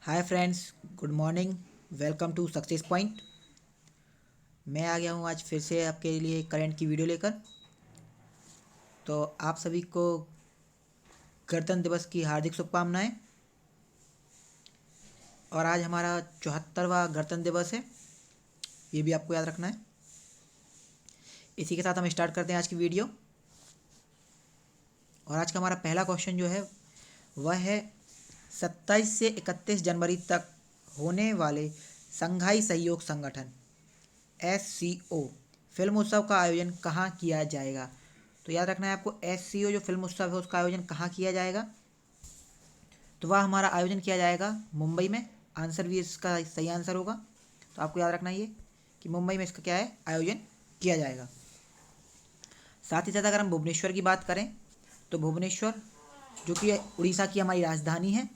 Hi friends, good morning. Welcome to success point. मैं आ गया हूँ आज फिर से आपके लिए करंट की वीडियो लेकर। तो आप सभी को गणतंत्र दिवस की हार्दिक शुभकामनाएं। और आज हमारा 74वां गणतंत्र दिवस है, ये भी आपको याद रखना है। इसी के साथ हम स्टार्ट करते हैं आज की वीडियो। और आज का हमारा पहला क्वेश्चन जो है वह है 27 से 31 जनवरी तक होने वाले संघाई सहयोग संगठन SCO फिल्म उत्सव का आयोजन कहाँ किया जाएगा। तो याद रखना है आपको, SCO जो फिल्म उत्सव है उसका आयोजन कहाँ किया जाएगा। तो वह हमारा आयोजन किया जाएगा मुंबई में। आंसर भी इसका सही आंसर होगा। तो आपको याद रखना है ये कि मुंबई में इसका क्या है, आयोजन किया जाएगा। साथ ही साथ अगर हम भुवनेश्वर की बात करें तो भुवनेश्वर जो कि उड़ीसा की हमारी राजधानी है,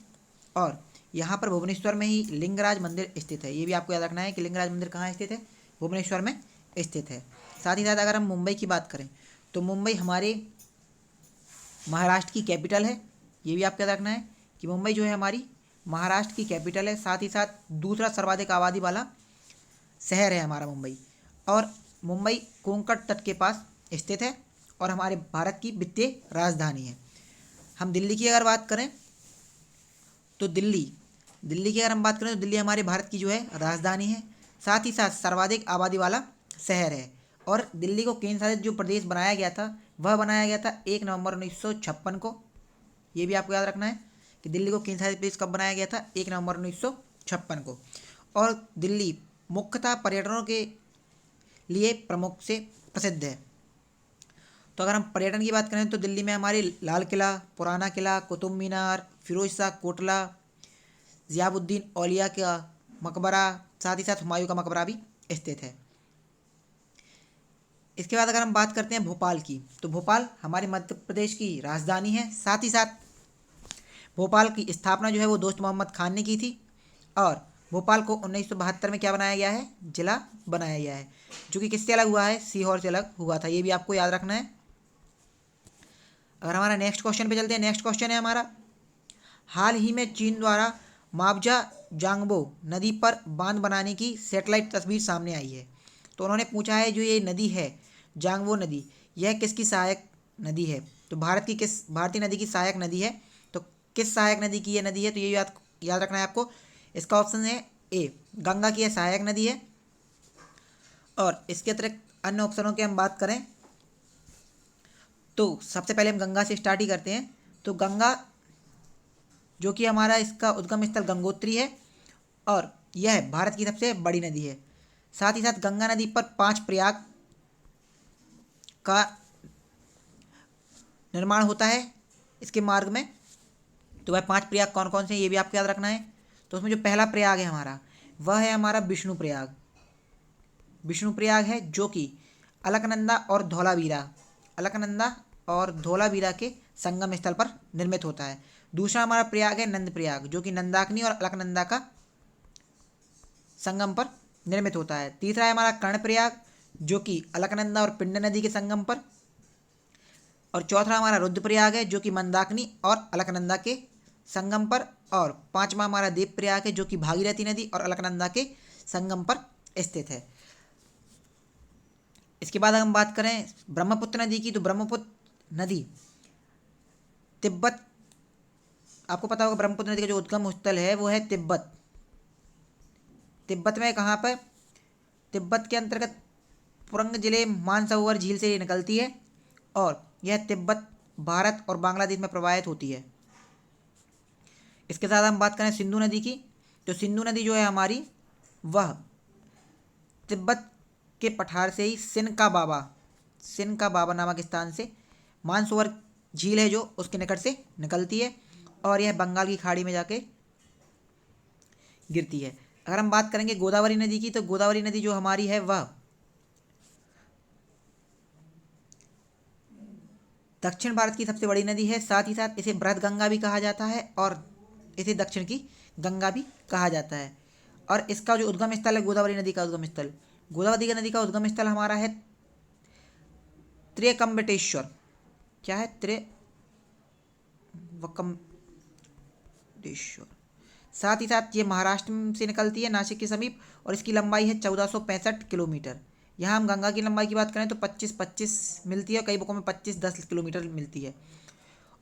और यहाँ पर भुवनेश्वर में ही लिंगराज मंदिर स्थित है। ये भी आपको याद रखना है कि लिंगराज मंदिर कहाँ स्थित है, भुवनेश्वर में स्थित है। साथ ही साथ अगर हम मुंबई की बात करें तो मुंबई हमारे महाराष्ट्र की कैपिटल है। ये भी आपको याद रखना है कि मुंबई जो है हमारी महाराष्ट्र की कैपिटल है। साथ ही साथ दूसरा सर्वाधिक आबादी वाला शहर है हमारा मुंबई। और मुंबई कोंकण तट के पास स्थित है और हमारे भारत की वित्तीय राजधानी है। हम दिल्ली की अगर बात करें तो दिल्ली की अगर हम बात करें तो दिल्ली हमारे भारत की जो है राजधानी है। साथ ही साथ सर्वाधिक आबादी वाला शहर है। और दिल्ली को केंद्र शासित जो प्रदेश बनाया गया था वह बनाया गया था 1 नवंबर 1956 को। ये भी आपको याद रखना है कि दिल्ली को केंद्र शासित प्रदेश कब बनाया गया था, 1 नवंबर 1956 को। और दिल्ली मुख्यतः पर्यटनों के लिए प्रमुख से प्रसिद्ध है। तो अगर हम पर्यटन की बात करें तो दिल्ली में हमारे लाल किला, पुराना किला, कुतुब मीनार, फिरोज शाह कोटला, ज़ियाउद्दीन औलिया का मकबरा, साथ ही साथ हुमायूं का मकबरा भी स्थित है। इसके बाद अगर हम बात करते हैं भोपाल की, तो भोपाल हमारे मध्य प्रदेश की राजधानी है। साथ ही साथ भोपाल की स्थापना जो है वो दोस्त मोहम्मद खान ने की थी। और भोपाल को 1972 में क्या बनाया गया है, जिला बनाया गया है, जो कि किससे अलग हुआ है, सीहोर से अलग हुआ था। ये भी आपको याद रखना है। अगर हमारा नेक्स्ट क्वेश्चन पे चलते हैं, नेक्स्ट क्वेश्चन है हमारा, हाल ही में चीन द्वारा मावजा जांगबो नदी पर बांध बनाने की सैटेलाइट तस्वीर सामने आई है। तो उन्होंने पूछा है जो ये नदी है जांगबो नदी, यह किसकी सहायक नदी है। तो भारतीय नदी की सहायक नदी है। तो किस सहायक नदी की ये नदी है, तो ये याद रखना है आपको। इसका ऑप्शन है ए, गंगा की यह सहायक नदी है। और इसके अतिरिक्त अन्य ऑप्शनों की हम बात करें तो सबसे पहले हम गंगा से स्टार्ट ही करते हैं। तो गंगा जो कि हमारा इसका उद्गम स्थल गंगोत्री है, और यह भारत की सबसे बड़ी नदी है। साथ ही साथ गंगा नदी पर 5 प्रयाग का निर्माण होता है इसके मार्ग में। तो वह 5 प्रयाग कौन कौन से हैं ये भी आपको याद रखना है। तो उसमें जो पहला प्रयाग है हमारा, वह है हमारा विष्णु प्रयाग। विष्णु प्रयाग है जो कि अलकनंदा और धौलावीरा के संगम स्थल पर निर्मित होता है। दूसरा हमारा प्रयाग है नंद प्रयाग, जो कि नंदाकिनी और अलकनंदा का संगम पर निर्मित होता है। तीसरा है हमारा कर्णप्रयाग, जो कि अलकनंदा और पिंड नदी के संगम पर। और चौथा हमारा रुद्रप्रयाग है, जो कि मंदाकिनी और अलकनंदा के संगम पर। और पांचवा हमारा देवप्रयाग है, जो कि भागीरथी नदी और अलकनंदा के संगम पर स्थित है। इसके बाद हम बात करें ब्रह्मपुत्र नदी की, तो ब्रह्मपुत्र नदी तिब्बत, आपको पता होगा ब्रह्मपुत्र नदी का जो उद्गम स्थल है वो है तिब्बत। तिब्बत में कहाँ पर, तिब्बत के अंतर्गत पुरंग जिले मानसरोवर झील से निकलती है, और यह तिब्बत, भारत और बांग्लादेश में प्रवाहित होती है। इसके साथ हम बात करें सिंधु नदी की, तो सिंधु नदी जो है हमारी, वह तिब्बत के पठार से ही सिनका बाबा नामक स्थान से मानसरोवर झील है जो उसके निकट से निकलती है, और यह बंगाल की खाड़ी में जाके गिरती है। अगर हम बात करेंगे गोदावरी नदी की, तो गोदावरी नदी जो हमारी है वह दक्षिण भारत की सबसे बड़ी नदी है। साथ ही साथ इसे बृहद गंगा भी कहा जाता है, और इसे दक्षिण की गंगा भी कहा जाता है। और इसका जो उद्गम स्थल है गोदावरी नदी का उद्गम स्थल, गोदावरी नदी का उद्गम स्थल हमारा है त्रिकम्बटेश्वर। क्या है, त्रिवकम्बटेश्वर। साथ ही साथ ये महाराष्ट्र से निकलती है नासिक के समीप, और इसकी लंबाई है 1465 किलोमीटर। यहाँ हम गंगा की लंबाई की बात करें तो 25-25 मिलती है, कई बुकों में 25-10 किलोमीटर मिलती है।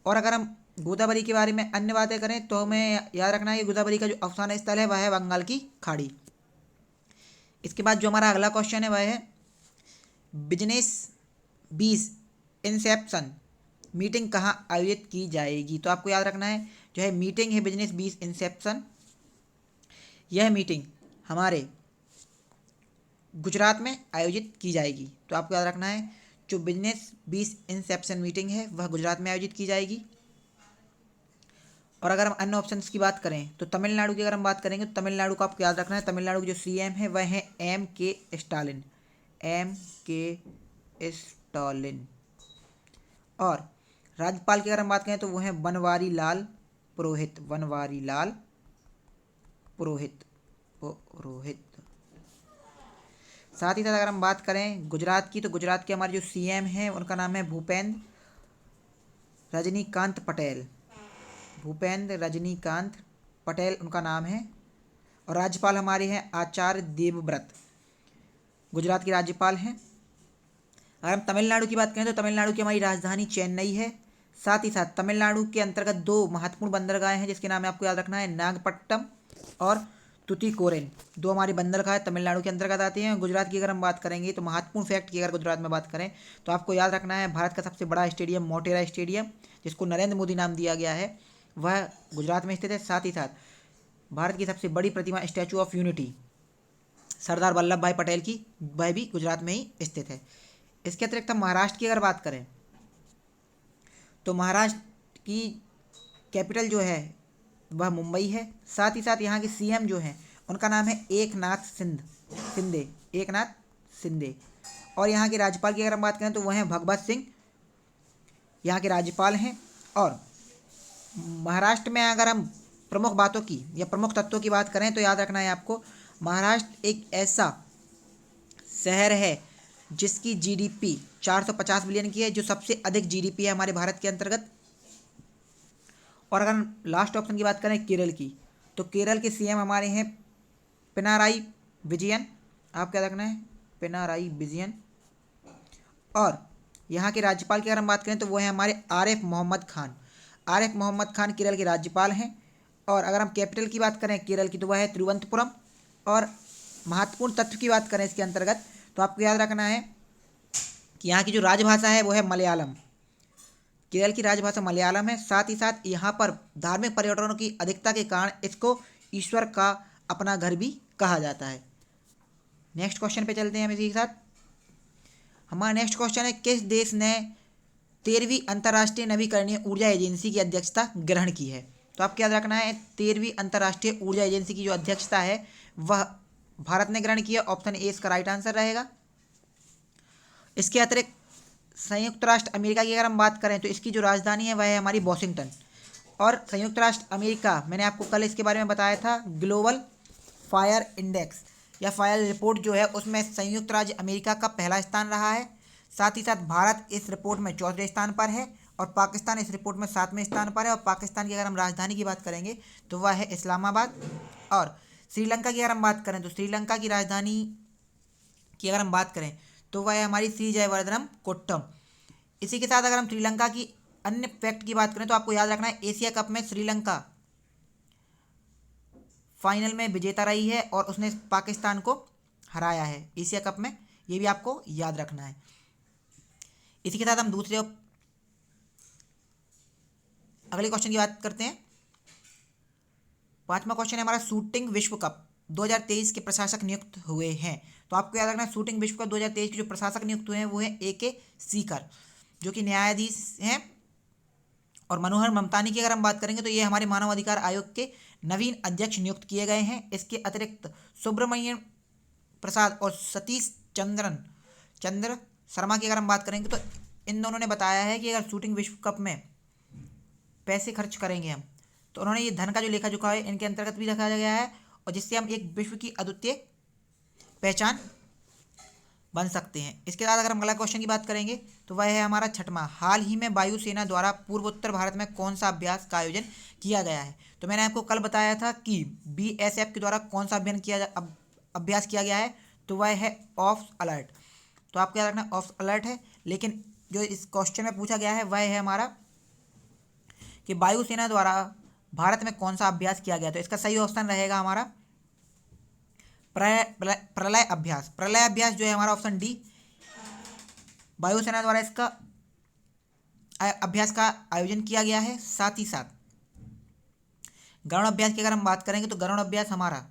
और अगर हम गोदावरी के बारे में अन्य बातें करें तो हमें याद रखना है कि गोदावरी का जो अवसान स्थल है वह है बंगाल की खाड़ी। इसके बाद जो हमारा अगला क्वेश्चन है वह है बिजनेस 20 इंसेप्शन मीटिंग कहाँ आयोजित की जाएगी। तो आपको याद रखना है जो है मीटिंग है बिजनेस 20 इंसेप्शन, यह मीटिंग हमारे गुजरात में आयोजित की जाएगी। तो आपको याद रखना है जो बिजनेस 20 इंसेप्शन मीटिंग है वह गुजरात में आयोजित की जाएगी। और अगर हम अन्य ऑप्शंस की बात करें तो तमिलनाडु की अगर हम बात करेंगे तो तमिलनाडु को आपको याद रखना है, तमिलनाडु के जो सीएम है वह है M.K. Stalin, M.K. स्टालिन। और राज्यपाल की अगर हम बात करें तो वो है बनवारी लाल पुरोहित, बनवारी लाल पुरोहित पुरोहित। साथ ही साथ अगर हम बात करें गुजरात की तो गुजरात के हमारे जो सीएम हैं उनका नाम है भूपेंद्र रजनीकांत पटेल, भूपेंद्र रजनीकांत पटेल उनका नाम है। और राज्यपाल हमारे हैं आचार्य देवव्रत, गुजरात की राज्यपाल हैं। अगर हम तमिलनाडु की बात करें तो तमिलनाडु की हमारी राजधानी चेन्नई है। साथ ही साथ तमिलनाडु के अंतर्गत 2 महत्वपूर्ण बंदरगाह हैं जिसके नाम आपको याद रखना है, नागपट्टनम और तुतीकोरिन, 2 हमारी बंदरगाह तमिलनाडु के अंतर्गत आती हैं। गुजरात की अगर हम बात करेंगे तो महत्वपूर्ण फैक्ट की अगर गुजरात में बात करें तो आपको याद रखना है भारत का सबसे बड़ा स्टेडियम मोटेरा स्टेडियम, जिसको नरेंद्र मोदी नाम दिया गया है, वह गुजरात में स्थित है। साथ ही साथ भारत की सबसे बड़ी प्रतिमा statue of unity Sardar Vallabh भाई पटेल की, वह भी गुजरात में ही स्थित है। इसके अतिरिक्त हम महाराष्ट्र की अगर बात करें तो महाराष्ट्र की कैपिटल जो है वह मुंबई है। साथ ही साथ यहाँ के सीएम जो हैं उनका नाम है शिंदे, एकनाथ शिंदे। और यहाँ के राज्यपाल की अगर हम बात करें तो वह हैं भगवत सिंह, यहाँ के राज्यपाल हैं। और महाराष्ट्र में अगर हम प्रमुख बातों की या प्रमुख तत्वों की बात करें तो याद रखना है आपको, महाराष्ट्र एक ऐसा शहर है जिसकी जीडीपी 450 बिलियन की है, जो सबसे अधिक जीडीपी है हमारे भारत के अंतर्गत। और अगर हम लास्ट ऑप्शन की बात करें केरल की तो केरल के सीएम हमारे हैं पिनाराई विजयन, आप क्या रखना है, पिनाराई विजयन। और यहाँ के राज्यपाल की अगर हम बात करें तो वो है हमारे आरिफ मोहम्मद खान, आरिफ मोहम्मद खान केरल के राज्यपाल हैं। और अगर हम कैपिटल की बात करें केरल की तो वह है तिरुवनंतपुरम। और महत्वपूर्ण तत्व की बात करें इसके अंतर्गत तो आपको याद रखना है कि यहाँ की जो राजभाषा है वो है मलयालम, केरल की राजभाषा मलयालम है। साथ ही साथ यहाँ पर धार्मिक पर्यटनों की अधिकता के कारण इसको ईश्वर का अपना घर भी कहा जाता है। नेक्स्ट क्वेश्चन पे चलते हैं हम इसी के साथ। हमारा नेक्स्ट क्वेश्चन है किस देश ने 13वीं अंतर्राष्ट्रीय नवीकरणीय ऊर्जा एजेंसी की अध्यक्षता ग्रहण की है। तो आपको याद रखना है 13वीं अंतर्राष्ट्रीय ऊर्जा एजेंसी की जो अध्यक्षता है वह भारत ने ग्रहण की है। ऑप्शन ए इसका राइट आंसर रहेगा। इसके अतिरिक्त संयुक्त राष्ट्र अमेरिका की अगर हम बात करें तो इसकी जो राजधानी है वह है हमारी वॉशिंगटन। और संयुक्त राष्ट्र अमेरिका, मैंने आपको कल इसके बारे में बताया था, ग्लोबल फायर इंडेक्स या फायर रिपोर्ट जो है उसमें संयुक्त राज्य अमेरिका का पहला स्थान रहा है। साथ ही साथ भारत इस रिपोर्ट में 4थे स्थान पर है और पाकिस्तान इस रिपोर्ट में 7वें स्थान पर है। और पाकिस्तान की अगर हम राजधानी की बात करेंगे तो वह है इस्लामाबाद। और श्रीलंका की अगर हम बात करें तो श्रीलंका की राजधानी की अगर हम बात करें तो वह है हमारी श्री जयवर्धनम कोट्टम। इसी के साथ अगर हम श्रीलंका की अन्य फैक्ट की बात करें तो आपको याद रखना है एशिया कप में श्रीलंका फाइनल में विजेता रही है और उसने पाकिस्तान को हराया है एशिया कप में, ये भी आपको याद रखना है। इसी के साथ हम दूसरे अगले क्वेश्चन की बात करते हैं। 5वां क्वेश्चन है हमारा शूटिंग विश्व कप 2023 के प्रशासक नियुक्त हुए हैं। तो आपको याद रखना है शूटिंग विश्व कप 2023 के जो प्रशासक नियुक्त हुए हैं वो है AK सीकर, जो कि न्यायाधीश हैं। और मनोहर ममतानी की अगर हम बात करेंगे तो ये हमारे मानव अधिकार आयोग के नवीन अध्यक्ष नियुक्त किए गए हैं। इसके अतिरिक्त सुब्रमण्यम प्रसाद और सतीश चंद्र शर्मा की अगर हम बात करेंगे तो इन दोनों ने बताया है कि अगर शूटिंग विश्व कप में पैसे खर्च करेंगे हम तो उन्होंने ये धन का जो लेखा जोखा है इनके अंतर्गत भी रखा गया है और जिससे हम एक विश्व की अद्वितीय पहचान बन सकते हैं। इसके बाद अगर हम अगला क्वेश्चन की बात करेंगे तो वह है हमारा छठवां, हाल ही में वायुसेना द्वारा पूर्वोत्तर भारत में कौन सा अभ्यास का आयोजन किया गया है। तो मैंने आपको कल बताया था कि बीएसएफ के द्वारा कौन सा अभ्यास किया गया है, तो वह है ऑफ अलर्ट। तो आपको याद रखना ऑफ अलर्ट है, लेकिन जो इस क्वेश्चन में पूछा गया है वह है हमारा कि वायुसेना द्वारा भारत में कौन सा अभ्यास किया गया। तो इसका सही ऑप्शन रहेगा हमारा प्रलय अभ्यास। प्रलय अभ्यास जो है हमारा ऑप्शन डी, वायुसेना द्वारा इसका अभ्यास का आयोजन किया गया है। साथ ही साथ गरुण अभ्यास की अगर हम बात करेंगे तो गरुण अभ्यास हमारा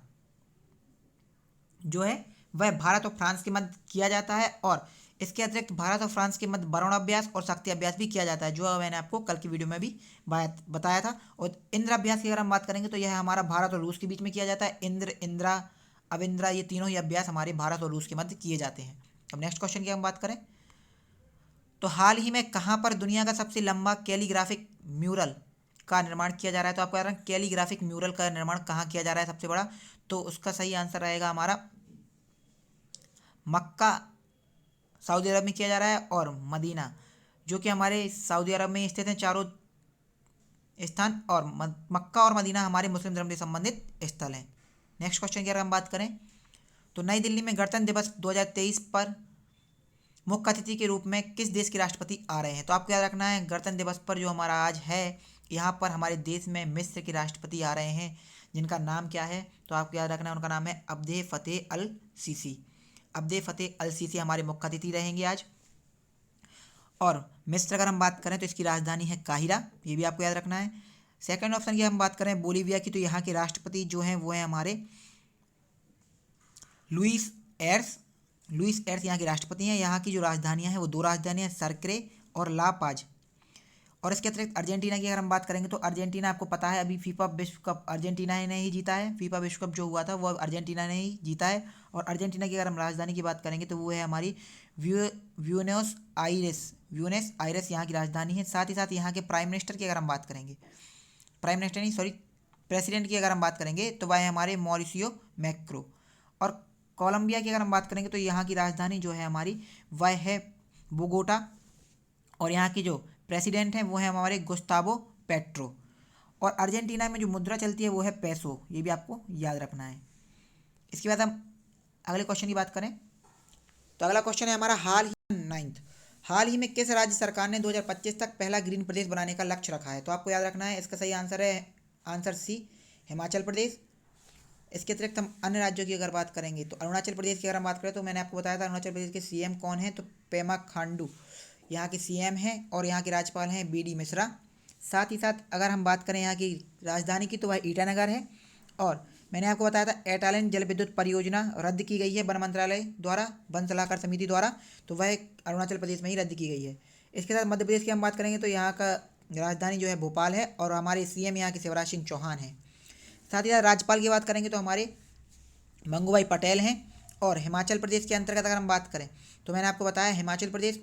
जो है वह भारत और फ्रांस के मध्य किया जाता है, और इसके अतिरिक्त भारत और फ्रांस के मध्य वरुण अभ्यास और शक्ति अभ्यास भी किया जाता है, जो मैंने आपको कल की वीडियो में भी बताया था। और इंद्र अभ्यास की अगर हम बात करेंगे तो यह हमारा भारत और रूस के बीच में किया जाता है। इंद्र, इंद्रा, अविंद्रा, ये तीनों ही अभ्यास हमारे भारत और रूस के मध्य किए जाते हैं। अब नेक्स्ट क्वेश्चन की हम बात करें तो हाल ही में कहाँ पर दुनिया का सबसे लंबा कैलीग्राफिक म्यूरल का निर्माण किया जा रहा है। तो आपको याद रखना कैलीग्राफिक म्यूरल का निर्माण कहाँ किया जा रहा है सबसे बड़ा, तो उसका सही आंसर रहेगा हमारा मक्का, सऊदी अरब में किया जा रहा है, और मदीना जो कि हमारे सऊदी अरब में स्थित हैं चारों स्थान, और मक्का और मदीना हमारे मुस्लिम धर्म से संबंधित स्थल हैं। नेक्स्ट क्वेश्चन की अगर हम बात करें तो नई दिल्ली में गणतंत्र दिवस 2023 पर मुख्य अतिथि के रूप में किस देश के राष्ट्रपति आ रहे हैं। तो आपको याद रखना है गणतंत्र दिवस पर जो हमारा आज है, यहाँ पर हमारे देश में मिस्र के राष्ट्रपति आ रहे हैं, जिनका नाम क्या है। तो आपको याद रखना है उनका नाम है अब्दे फतेह अल सीसी। अब्दे फतेह अल सीसी हमारे मुख्य अतिथि रहेंगे आज। और मिस्र अगर हम बात करें तो इसकी राजधानी है काहिरा, ये भी आपको याद रखना है। सेकंड ऑप्शन की हम बात करें बोलीविया की, तो यहाँ के राष्ट्रपति जो हैं वो हैं हमारे लुइस एर्स। लुइस एर्स यहाँ के राष्ट्रपति हैं। यहाँ की जो राजधानियाँ हैं वो दो राजधानियाँ सरक्रे और ला पाज। और इसके अतिरिक्त अर्जेंटीना की अगर हम बात करेंगे तो अर्जेंटीना आपको पता है अभी फीफा विश्व कप अर्जेंटीना ने ही जीता है। फीफा विश्व कप जो हुआ था वो अर्जेंटीना ने ही जीता है। और अर्जेंटीना की अगर हम राजधानी की बात करेंगे तो वो है हमारी ब्यूनोस आयरेस। ब्यूनोस आयरेस यहाँ की राजधानी है। साथ ही साथ यहाँ के प्राइम मिनिस्टर की अगर हम बात करेंगे, प्राइम मिनिस्टर नहीं सॉरी प्रेसिडेंट की अगर हम बात करेंगे तो वह है हमारे मॉरिसियो मैक्रो। और कोलंबिया की अगर हम बात करेंगे तो यहाँ की राजधानी जो है हमारी वह है बोगोटा, और यहाँ की जो प्रेसिडेंट हैं वो है हमारे गुस्तावो पेट्रो। और अर्जेंटीना में जो मुद्रा चलती है वो है पैसो, ये भी आपको याद रखना है। इसके बाद हम अगले क्वेश्चन की बात करें तो अगला क्वेश्चन है हमारा हाल ही में किस राज्य सरकार ने 2025 तक पहला ग्रीन प्रदेश बनाने का लक्ष्य रखा है। तो आपको याद रखना है इसका सही आंसर है आंसर सी, हिमाचल प्रदेश। इसके अतिरिक्त हम अन्य राज्यों की अगर बात करेंगे तो अरुणाचल प्रदेश की अगर हम बात करें तो मैंने आपको बताया था अरुणाचल प्रदेश के सीएम कौन है, तो पेमा खांडू यहाँ के सीएम हैं, और यहाँ के राज्यपाल हैं बीडी मिश्रा। साथ ही साथ अगर हम बात करें यहाँ की राजधानी की तो वह ईटानगर है। और मैंने आपको बताया था एटालिन जल विद्युत परियोजना रद्द की गई है वन मंत्रालय द्वारा, वन सलाहकार समिति द्वारा, तो वह अरुणाचल प्रदेश में ही रद्द की गई है। इसके साथ मध्य प्रदेश की हम बात करेंगे तो यहाँ का राजधानी जो है भोपाल है, और हमारे सीएम यहाँ के शिवराज सिंह चौहान हैं। साथ ही साथ राज्यपाल की बात करेंगे तो हमारे मंगूभाई पटेल हैं। और हिमाचल प्रदेश के अंतर्गत अगर हम बात करें तो मैंने आपको बताया हिमाचल प्रदेश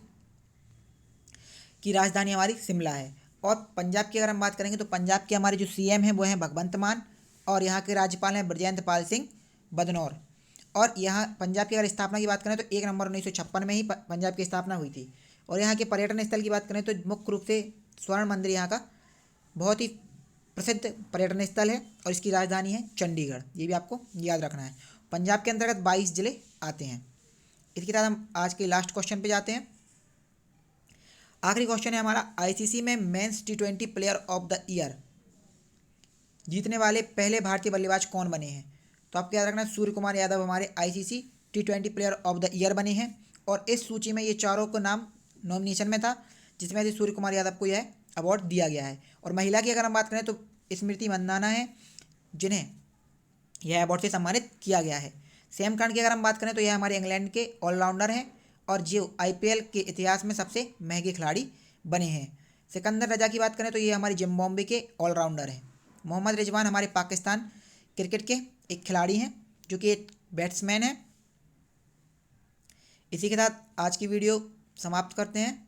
की राजधानी हमारी शिमला है। और पंजाब की अगर हम बात करेंगे तो पंजाब के हमारे जो सीएम हैं वो हैं भगवंत मान, और यहाँ के राज्यपाल हैं ब्रजेंद्र पाल सिंह बदनौर। और यहाँ पंजाब की अगर स्थापना की बात करें तो 1 नवंबर 1956 में ही पंजाब की स्थापना हुई थी। और यहाँ के पर्यटन स्थल की बात करें तो मुख्य रूप से स्वर्ण मंदिर यहाँ का बहुत ही प्रसिद्ध पर्यटन स्थल है, और इसकी राजधानी है चंडीगढ़, ये भी आपको याद रखना है। पंजाब के अंतर्गत 22 जिले आते हैं। इसके साथ हम आज के लास्ट क्वेश्चन पे जाते हैं। आखिरी क्वेश्चन है हमारा आईसीसी में men's T20 player of the year जीतने वाले पहले भारतीय बल्लेबाज कौन बने हैं। तो आपको याद रखना है सूर्य कुमार यादव हमारे ICC T20 player of the year बने हैं। और इस सूची में ये चारों को नाम नॉमिनेशन में था, जिसमें से सूर्य कुमार यादव को यह अवार्ड दिया गया है। और महिला की अगर हम बात करें तो स्मृति मंदाना है, जिन्हें यह अवार्ड से सम्मानित किया गया है। सैम करन की अगर हम बात करें तो यह हमारे इंग्लैंड के ऑलराउंडर हैं, और जो आईपीएल के इतिहास में सबसे महंगे खिलाड़ी बने हैं। सिकंदर रजा की बात करें तो ये हमारे जिम्बाब्वे के ऑलराउंडर हैं। मोहम्मद रिजवान हमारे पाकिस्तान क्रिकेट के एक खिलाड़ी हैं, जो कि एक बैट्समैन है। इसी के साथ आज की वीडियो समाप्त करते हैं।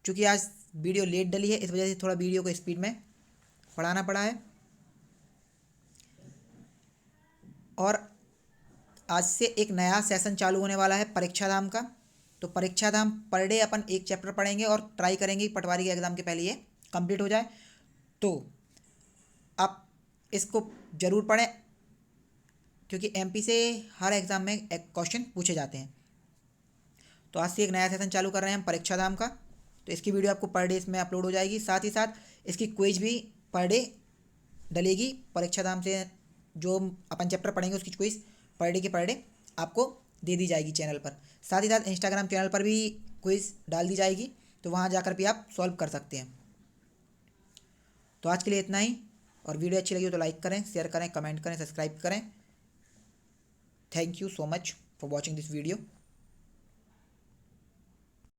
चूँकि आज वीडियो लेट डली है, इस वजह से थोड़ा वीडियो को स्पीड में पढ़ाना पड़ा है। और आज से एक नया सेशन चालू होने वाला है परीक्षा धाम का। तो परीक्षा धाम पर डे अपन एक चैप्टर पढ़ेंगे और ट्राई करेंगे कि पटवारी के एग्ज़ाम के पहले ये कंप्लीट हो जाए। तो आप इसको ज़रूर पढ़ें, क्योंकि एमपी से हर एग्ज़ाम में एक क्वेश्चन पूछे जाते हैं। तो आज से एक नया सेशन चालू कर रहे हैं हम परीक्षा धाम का। तो इसकी वीडियो आपको पर डे इसमें अपलोड हो जाएगी, साथ ही साथ इसकी क्विज भी पर डे डलेगी। परीक्षा धाम से जो अपन चैप्टर पढ़ेंगे उसकी क्विज पर डे आपको दे दी जाएगी चैनल पर। साथ ही साथ इंस्टाग्राम चैनल पर भी क्विज डाल दी जाएगी, तो वहाँ जाकर भी आप सॉल्व कर सकते हैं। तो आज के लिए इतना ही, और वीडियो अच्छी लगी हो तो लाइक करें, शेयर करें, कमेंट करें, सब्सक्राइब करें। Thank you so much for watching this video.